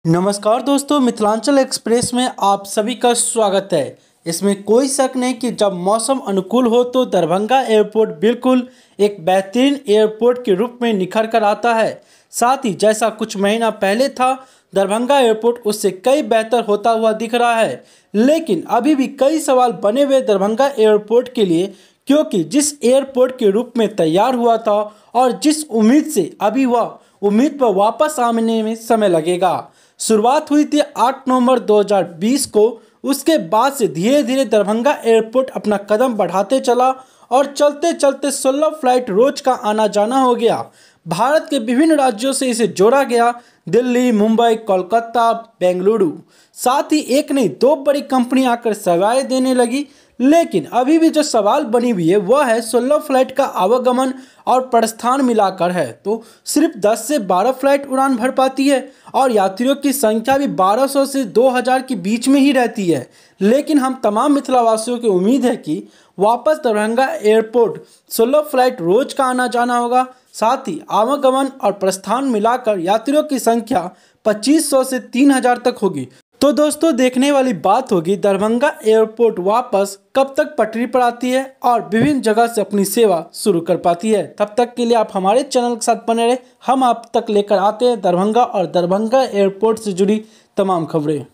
नमस्कार दोस्तों, मिथिलांचल एक्सप्रेस में आप सभी का स्वागत है। इसमें कोई शक नहीं कि जब मौसम अनुकूल हो तो दरभंगा एयरपोर्ट बिल्कुल एक बेहतरीन एयरपोर्ट के रूप में निखर कर आता है। साथ ही जैसा कुछ महीना पहले था, दरभंगा एयरपोर्ट उससे कई बेहतर होता हुआ दिख रहा है। लेकिन अभी भी कई सवाल बने हुए दरभंगा एयरपोर्ट के लिए, क्योंकि जिस एयरपोर्ट के रूप में तैयार हुआ था और जिस उम्मीद से अभी वह उम्मीद पर वापस आने में समय लगेगा। शुरुआत हुई थी 8 नवंबर 2020 को। उसके बाद से धीरे धीरे दरभंगा एयरपोर्ट अपना कदम बढ़ाते चला और चलते चलते 16 फ्लाइट रोज का आना जाना हो गया। भारत के विभिन्न राज्यों से इसे जोड़ा गया, दिल्ली, मुंबई, कोलकाता, बेंगलुरु। साथ ही एक नहीं दो बड़ी कंपनी आकर सेवाएं देने लगी। लेकिन अभी भी जो सवाल बनी हुई है वह है 16 फ्लाइट का आवागमन और प्रस्थान मिलाकर है तो सिर्फ 10 से 12 फ्लाइट उड़ान भर पाती है और यात्रियों की संख्या भी 1200 से 2000 के बीच में ही रहती है। लेकिन हम तमाम मिथिलावासियों की उम्मीद है कि वापस दरभंगा एयरपोर्ट 16 फ्लाइट रोज का आना जाना होगा। साथ ही आवागमन और प्रस्थान मिलाकर यात्रियों की संख्या 2500 से 3000 तक होगी। तो दोस्तों, देखने वाली बात होगी दरभंगा एयरपोर्ट वापस कब तक पटरी पर आती है और विभिन्न जगह से अपनी सेवा शुरू कर पाती है। तब तक के लिए आप हमारे चैनल के साथ बने रहे। हम आप तक लेकर आते हैं दरभंगा और दरभंगा एयरपोर्ट से जुड़ी तमाम खबरें।